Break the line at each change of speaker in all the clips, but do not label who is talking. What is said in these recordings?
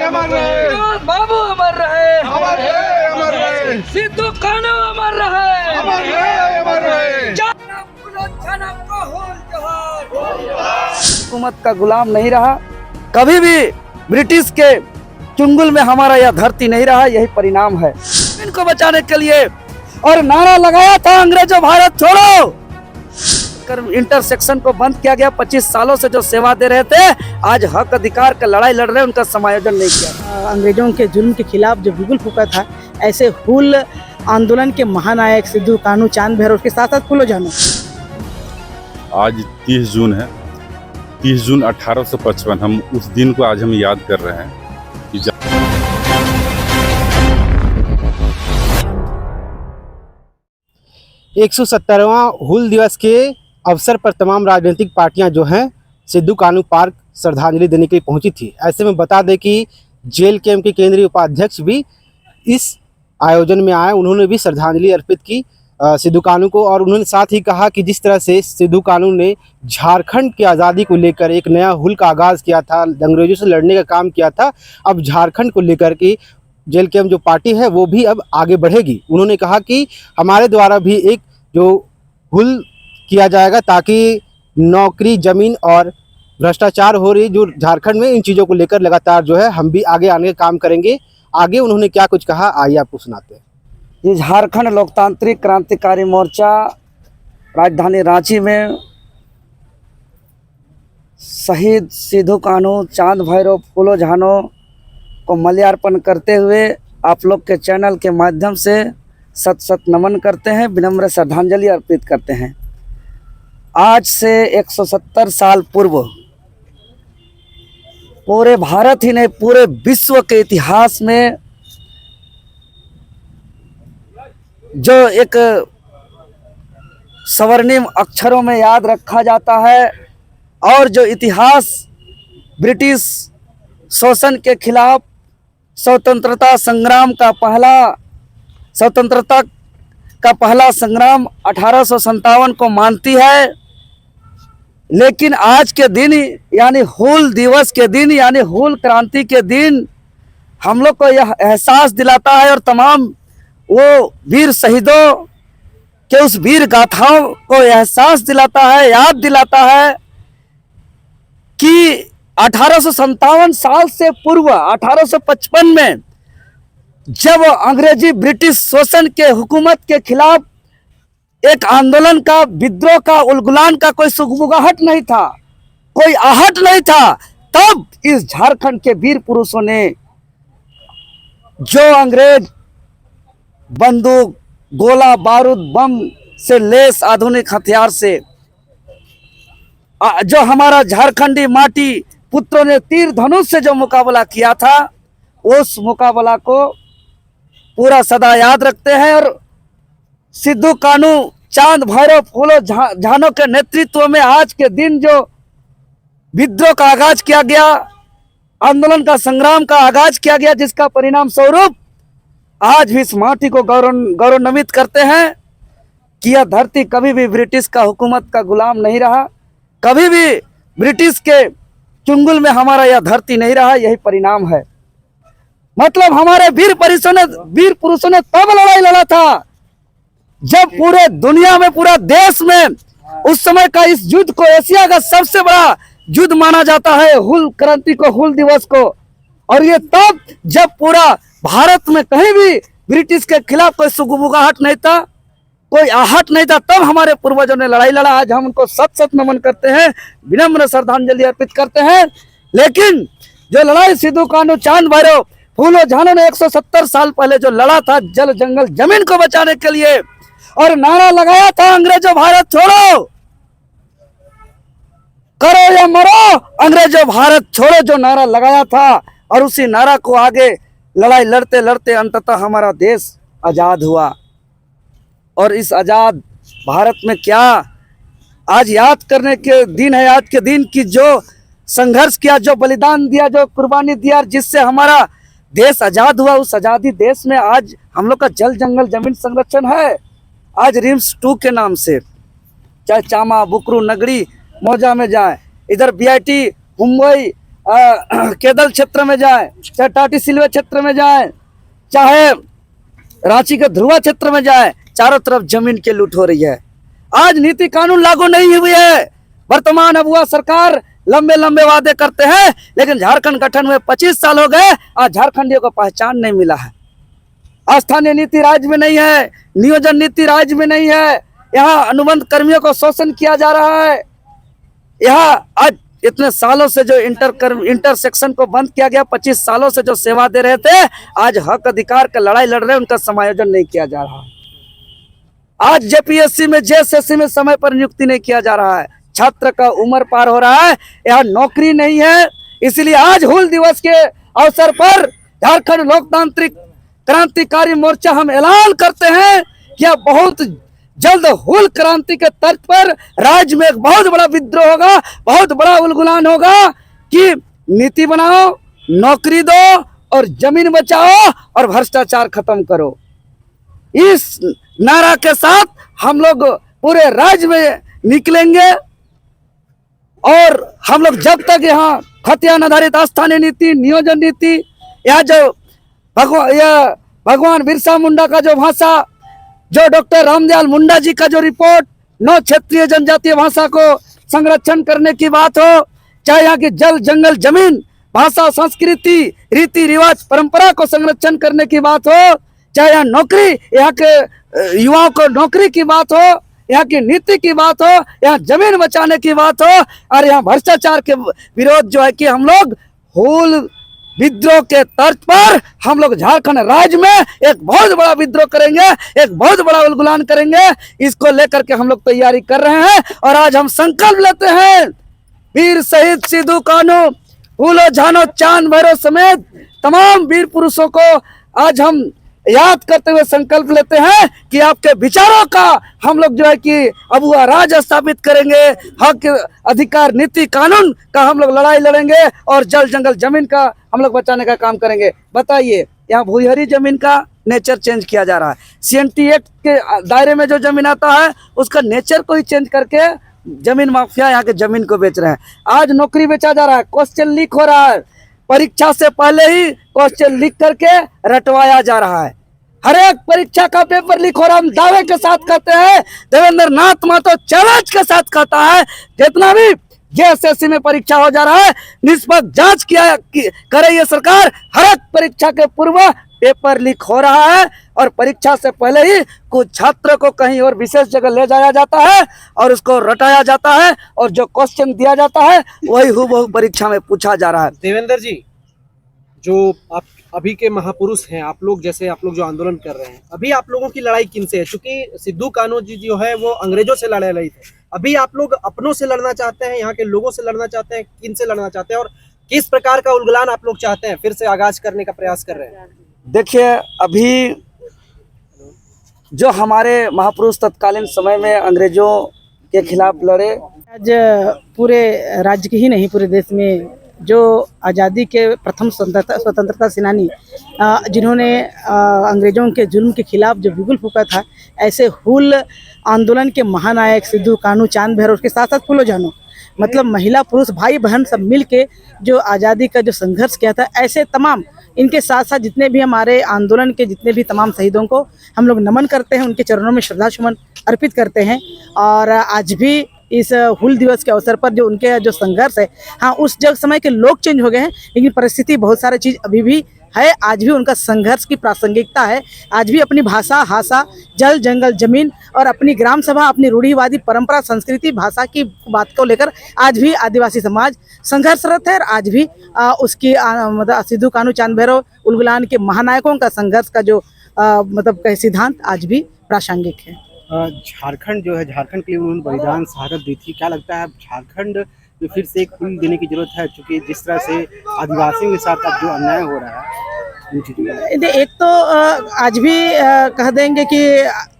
अमर रहे,
बाबू अमर रहे,
अमर है, अमर रहे,
सिद्धू कानू अमर रहे,
अमर है, अमर रहे।
हुकूमत का गुलाम नहीं रहा, कभी भी ब्रिटिश के चुंगल में हमारा यह धरती नहीं रहा, यही परिणाम है। इनको बचाने के लिए और नारा लगाया था अंग्रेजों भारत छोड़ो, इंटरसेक्शन को बंद किया गया। 25 सालों से जो सेवा दे रहे थे, आज हक अधिकार का लड़ाई लड़ रहे, उनका समायोजन नहीं किया।
अंग्रेजों के जुल्म के खिलाफ जो बिगुल फूका था, ऐसे हुल आंदोलन के महानायक सिद्धू कानू चांद भैरव के साथ साथ फूलो जानो।
आज 30 जून है, 30 जून 1855, हम उस दिन को आज हम याद कर रहे हैं कि
170वां हुल दिवस के अवसर पर तमाम राजनीतिक पार्टियां जो हैं सिद्धू कानू पार्क श्रद्धांजलि देने के लिए पहुंची थी। ऐसे में बता दें कि जेल कैंप के केंद्रीय उपाध्यक्ष भी इस आयोजन में आए, उन्होंने भी श्रद्धांजलि अर्पित की सिद्धू कानू को। और उन्होंने साथ ही कहा कि जिस तरह से सिद्धू कानू ने झारखंड की आज़ादी को लेकर एक नया हुल का आगाज़ किया था, अंग्रेजों से लड़ने का काम किया था, अब झारखंड को लेकर के जेल कैंप जो पार्टी है वो भी अब आगे बढ़ेगी। उन्होंने कहा कि हमारे द्वारा भी एक जो हुल किया जाएगा ताकि नौकरी, ज़मीन और भ्रष्टाचार हो रही जो झारखंड में, इन चीज़ों को लेकर लगातार जो है हम भी आगे आने का काम करेंगे। आगे उन्होंने क्या कुछ कहा, आइए आपको सुनाते हैं।
ये झारखंड लोकतांत्रिक क्रांतिकारी मोर्चा राजधानी रांची में शहीद सिद्धू कानू चांद भैरव फूलो झानो को माल्यार्पण करते हुए आप लोग के चैनल के माध्यम से सत सत नमन करते हैं, विनम्र श्रद्धांजलि अर्पित करते हैं। आज से 170 साल पूर्व पूरे भारत ही नहीं, पूरे विश्व के इतिहास में जो एक स्वर्णिम अक्षरों में याद रखा जाता है और जो इतिहास ब्रिटिश शोषण के खिलाफ स्वतंत्रता का पहला संग्राम 1857 को मानती है। लेकिन आज के दिन यानी हुल दिवस के दिन, यानी हुल क्रांति के दिन हम लोग को यह एहसास दिलाता है और तमाम वो वीर शहीदों के उस वीर गाथाओं को एहसास दिलाता है, याद दिलाता है कि 1857 साल से पूर्व 1855 में जब अंग्रेजी ब्रिटिश शोषण के हुकूमत के खिलाफ एक आंदोलन का, विद्रोह का, उलगुलान का कोई सुगबुगाहट नहीं था, कोई आहट नहीं था, तब इस झारखंड के वीर पुरुषों ने जो अंग्रेज बंदूक, गोला बारूद, बम से लेस आधुनिक हथियार से जो हमारा झारखंडी माटी पुत्रों ने तीर धनुष से जो मुकाबला किया था, उस मुकाबला को पूरा सदा याद रखते हैं। और सिद्धू कानू चांद भैरव फूलो झानो के नेतृत्व में आज के दिन जो विद्रोह का आगाज किया गया, आंदोलन का, संग्राम का आगाज किया गया, जिसका परिणाम स्वरूप आज भी इस माटी को गौरवान्वित करते हैं कि यह धरती कभी भी ब्रिटिश का हुकूमत का गुलाम नहीं रहा, कभी भी ब्रिटिश के चुंगल में हमारा यह धरती नहीं रहा, यही परिणाम है। मतलब हमारे वीर पुरुषों ने तब लड़ाई लड़ा था जब पूरे दुनिया में, पूरा देश में उस समय का इस युद्ध को एशिया का सबसे बड़ा युद्ध माना जाता है, हुल क्रांति को, हुल दिवस को। और ये तब जब पूरा भारत में कहीं भी ब्रिटिश के खिलाफ कोई सुगबुगाहट नहीं था, कोई आहट नहीं था, तब हमारे पूर्वजों ने लड़ाई लड़ा। आज हम उनको सत सत नमन करते हैं, विनम्र श्रद्धांजलि अर्पित करते हैं। लेकिन जो लड़ाई सिद्धू कानू चांद भैरव फूलो झानो ने 170 साल पहले जो लड़ा था जल जंगल जमीन को बचाने के लिए और नारा लगाया था अंग्रेजों भारत छोड़ो, करो या मरो, अंग्रेजों भारत छोड़ो, जो नारा लगाया था, और उसी नारा को आगे लड़ाई लड़ते लड़ते अंततः हमारा देश आजाद हुआ। और इस आजाद भारत में क्या आज याद करने के दिन है, आज के दिन की जो संघर्ष किया, जो बलिदान दिया, जो कुर्बानी दिया, जिससे हमारा देश आजाद हुआ, उस आजादी देश में आज हम लोग का जल जंगल जमीन संरक्षण है। आज रिम्स 2 के नाम से चाहे चामा, बुकरू, नगड़ी, मौजा में जाए, इधर बीआईटी, मुंबई, केदल क्षेत्र में जाए, चाहे टाटी सिलवे क्षेत्र में जाए, चाहे रांची के ध्रुवा क्षेत्र में जाए, चारों तरफ जमीन की लूट हो रही है। आज नीति कानून लागू नहीं हुई है। वर्तमान अबुआ सरकार लंबे लंबे वादे करते हैं, लेकिन झारखंड गठन हुए 25 साल हो गए, आज झारखंडियों को पहचान नहीं मिला है। स्थानीय नीति राज्य में नहीं है, नियोजन नीति राज्य में नहीं है। यहाँ अनुबंध कर्मियों को शोषण किया जा रहा है। यहाँ आज इतने सालों से जो इंटरसेक्शन को बंद किया गया, 25 सालों से जो सेवा दे रहे थे, आज हक अधिकार का लड़ाई लड़ रहे हैं, उनका समायोजन नहीं किया जा रहा। आज जेपीएससी में, जेएसएससी में समय पर नियुक्ति नहीं किया जा रहा है। छात्र का उम्र पार हो रहा है, यहाँ नौकरी नहीं है। इसलिए आज हूल दिवस के अवसर पर झारखंड लोकतांत्रिक क्रांतिकारी मोर्चा हम ऐलान करते हैं कि अब बहुत जल्द हूल क्रांति के तर्क पर राज्य में एक बहुत बड़ा विद्रोह होगा, बहुत बड़ा उलगुलान होगा कि नीति बनाओ, नौकरी दो और जमीन बचाओ और भ्रष्टाचार खत्म करो। इस नारा के साथ हम लोग पूरे राज्य में निकलेंगे और हम लोग जब तक यहाँ खतियान आधारित स्थानीय नीति, नियोजन नीति, यहाँ जो भगवान बिरसा मुंडा का जो भाषा, जो डॉक्टर रामदयाल मुंडा जी का जो रिपोर्ट, 9 क्षेत्रीय जनजातीय भाषा को संरक्षण करने की बात हो, चाहे यहाँ की जल जंगल जमीन, भाषा, संस्कृति, रीति रिवाज, परंपरा को संरक्षण करने की बात हो, चाहे यहाँ नौकरी, यहाँ के युवाओं को नौकरी की बात हो, यहाँ की नीति की बात हो, यहाँ जमीन बचाने की बात हो, और यहाँ भ्रष्टाचार के विरोध जो है कि हम लोग हूल विद्रोह के तर्ज पर हम लोग झारखंड राज्य में एक बहुत बड़ा विद्रोह करेंगे, एक बहुत बड़ा उलगुलान करेंगे। इसको लेकर के हम लोग तैयारी कर रहे हैं और आज हम संकल्प लेते हैं, वीर शहीद सिद्धू कान्हू, फूलो झानो चांद भैरव समेत तमाम वीर पुरुषों को आज हम याद करते हुए संकल्प लेते हैं कि आपके विचारों का हम लोग जो है कि अबुआ राज स्थापित करेंगे, हक अधिकार नीति कानून का हम लोग लड़ाई लड़ेंगे और जल जंगल जमीन का हम लोग बचाने का काम करेंगे। बताइए, यहाँ भूहरी जमीन का नेचर चेंज किया जा रहा है। CNT एक्ट के दायरे में जो जमीन आता है उसका नेचर को ही चेंज करके जमीन माफिया यहाँ के जमीन को बेच रहे हैं। आज नौकरी बेचा जा रहा है, क्वेश्चन लीक हो रहा है, परीक्षा से पहले ही क्वेश्चन लीक करके रटवाया जा रहा है। हर एक परीक्षा का पेपर लीक हो रहा है। हम दावे के साथ कहते हैं, देवेंद्र नाथ महतो चैलेंज के साथ कहता है, जितना भी जेएसएससी में परीक्षा हो जा रहा है, निष्पक्ष जांच करे ये सरकार। हर एक परीक्षा के पूर्व पेपर लीक हो रहा है और परीक्षा से पहले ही कुछ छात्र को कहीं और विशेष जगह ले जाया जाता है और उसको रटाया जाता है और जो क्वेश्चन दिया जाता है वही हूबहू परीक्षा में पूछा जा रहा है।
देवेंद्र जी, जो आप अभी के महापुरुष हैं, आप लोग जो आंदोलन कर रहे हैं, अभी आप लोगों की लड़ाई किन से है? क्योंकि सिद्धू कान्हू जी जो है वो अंग्रेजों से लड़ रही थे, अभी आप लोग अपनों से लड़ना चाहते हैं, यहाँ के लोगों से लड़ना चाहते हैं, किन से लड़ना चाहते हैं और किस प्रकार का उलगुलान आप लोग चाहते हैं, फिर से आगाज करने का प्रयास कर रहे हैं?
देखिए, अभी जो हमारे महापुरुष तत्कालीन समय में अंग्रेजों के खिलाफ लड़े,
आज पूरे राज्य के ही नहीं पूरे देश में जो आज़ादी के प्रथम स्वतंत्रता सेनानी जिन्होंने अंग्रेज़ों के जुल्म के खिलाफ जो बिगुल फूंका था, ऐसे हूल आंदोलन के महानायक सिद्धू कान्हू चांद भैरव, उसके साथ साथ फूलो जानो, मतलब महिला पुरुष भाई बहन सब मिल के जो आज़ादी का जो संघर्ष किया था, ऐसे तमाम इनके साथ साथ जितने भी हमारे आंदोलन के जितने भी तमाम शहीदों को हम लोग नमन करते हैं, उनके चरणों में श्रद्धा सुमन अर्पित करते हैं। और आज भी इस हूल दिवस के अवसर पर जो उनके जो संघर्ष है, हाँ उस जग समय के लोग चेंज हो गए हैं, लेकिन परिस्थिति बहुत सारी चीज़ अभी भी है। आज भी उनका संघर्ष की प्रासंगिकता है। आज भी अपनी भाषा, भाषा, जल जंगल जमीन और अपनी ग्राम सभा, अपनी रूढ़िवादी परंपरा, संस्कृति, भाषा की बात को लेकर आज भी आदिवासी समाज संघर्षरत है। और आज भी उसकी मतलब सिद्धू कान्हू चांद भैरव उलगुलान के महानायकों का संघर्ष का जो मतलब सिद्धांत आज भी प्रासंगिक है।
झारखंड जो है, झारखंड के लिए उन्होंने बलिदान शहादत दी थी। क्या लगता है झारखंड में फिर से एक हूल देने की जरूरत है, क्योंकि जिस तरह से आदिवासियों के साथ अब जो अन्याय हो रहा है?
एक तो आज भी कह देंगे कि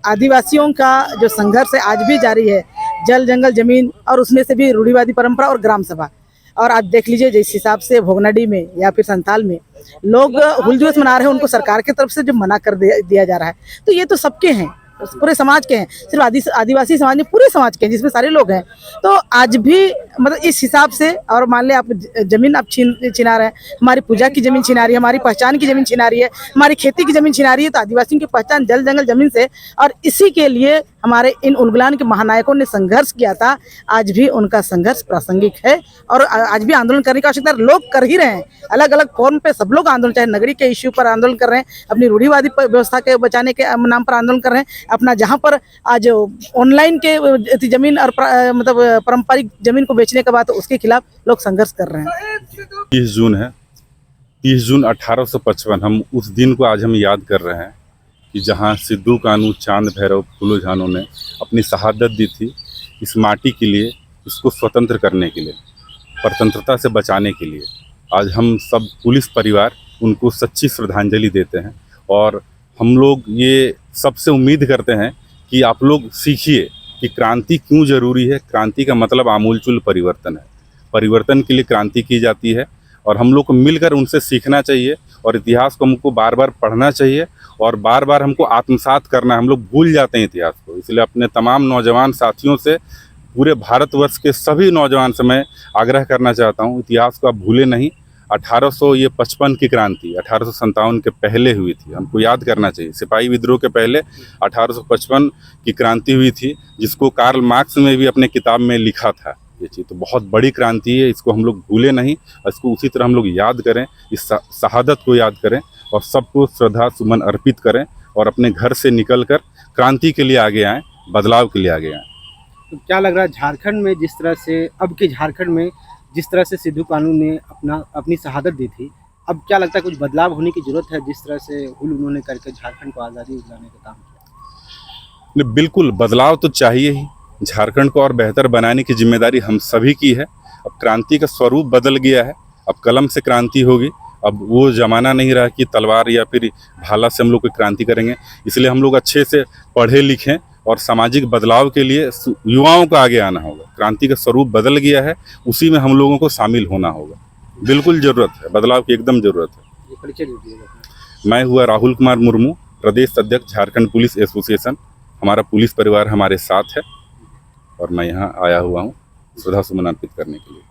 आदिवासियों का जो संघर्ष है आज भी जारी है, जल जंगल जमीन और उसमें से भी रूढ़िवादी परंपरा और ग्राम सभा। और आप देख लीजिए जिस हिसाब से भोगनाडी में या फिर संथाल में लोग हूल दिवस मना रहे हैं, उनको सरकार की तरफ से जो मना कर दिया जा रहा है, तो ये तो सबके हैं। पूरे समाज के हैं, सिर्फ आदिवासी समाज नहीं, पूरे समाज के हैं, जिसमें सारे लोग हैं। तो आज भी मतलब इस हिसाब से, और मान ले आप जमीन आप छिना रहे हैं, हमारी पूजा की जमीन छिना रही है, हमारी पहचान की जमीन छिना रही है, हमारी खेती की जमीन छिना रही है, तो आदिवासियों की पहचान जल जंगल जमीन से। और इसी के लिए हमारे इन उलगुलान के महानायकों ने संघर्ष किया था। आज भी उनका संघर्ष प्रासंगिक है और आज भी आंदोलन करने की आवश्यकता लोग कर ही रहे हैं। अलग अलग फॉर्म पे सब लोग आंदोलन, चाहे नगरी के इश्यू पर आंदोलन कर रहे हैं, अपनी रूढ़िवादी व्यवस्था के बचाने के नाम पर आंदोलन कर रहे हैं, अपना जहां पर आज ऑनलाइन के जमीन और मतलब पारंपरिक जमीन को बेचने के बाद उसके खिलाफ लोग संघर्ष कर रहे हैं।
30 जून है, 30 जून 1855, हम उस दिन को आज हम याद कर रहे हैं कि जहां सिद्धू कानू, चांद भैरव, फूलो झानो ने अपनी शहादत दी थी इस माटी के लिए, इसको स्वतंत्र करने के लिए, स्वतंत्रता से बचाने के लिए। आज हम सब पुलिस परिवार उनको सच्ची श्रद्धांजलि देते हैं और हम लोग ये सबसे उम्मीद करते हैं कि आप लोग सीखिए कि क्रांति क्यों ज़रूरी है। क्रांति का मतलब आमूलचूल परिवर्तन है। परिवर्तन के लिए क्रांति की जाती है और हम लोग को मिलकर उनसे सीखना चाहिए और इतिहास को हमको बार बार पढ़ना चाहिए और बार बार हमको आत्मसात करना है। हम लोग भूल जाते हैं इतिहास को, इसलिए अपने तमाम नौजवान साथियों से, पूरे भारतवर्ष के सभी नौजवान से मैं आग्रह करना चाहता हूँ, इतिहास को आप भूले नहीं। 1855 की क्रांति 1857 के पहले हुई थी, हमको याद करना चाहिए। सिपाही विद्रोह के पहले 1855 की क्रांति हुई थी, जिसको कार्ल मार्क्स ने भी अपने किताब में लिखा था। ये चीज़ तो बहुत बड़ी क्रांति है, इसको हम लोग भूले नहीं और इसको उसी तरह हम लोग याद करें, इस शहादत को याद करें और सबको श्रद्धा सुमन अर्पित करें और अपने घर से निकलकर क्रांति के लिए आगे आएँ, बदलाव के लिए आगे आएँ।
तो क्या लग रहा है झारखंड में जिस तरह से, अब के झारखंड में जिस तरह से सिद्धू कानू ने अपनी शहादत दी थी, अब क्या लगता है कुछ बदलाव होने की जरूरत है? जिस तरह से हुल उन्होंने करके झारखंड को आज़ादी दिलाने का काम किया।
बिल्कुल बदलाव तो चाहिए ही। झारखंड को और बेहतर बनाने की जिम्मेदारी हम सभी की है। अब क्रांति का स्वरूप बदल गया है, अब कलम से क्रांति होगी। अब वो ज़माना नहीं रहा कि तलवार या फिर भाला से हम लोग कोई क्रांति करेंगे। इसलिए हम लोग अच्छे से पढ़े लिखें और सामाजिक बदलाव के लिए युवाओं को आगे आना होगा। क्रांति का स्वरूप बदल गया है, उसी में हम लोगों को शामिल होना होगा। बिल्कुल ज़रूरत है, बदलाव की एकदम ज़रूरत है।
ये परिचय दीजिएगा।
मैं हुआ राहुल कुमार मुर्मू, प्रदेश अध्यक्ष झारखंड पुलिस एसोसिएशन। हमारा पुलिस परिवार हमारे साथ है और मैं यहाँ आया हुआ हूँ श्रद्धा सुमन अर्पित करने के लिए।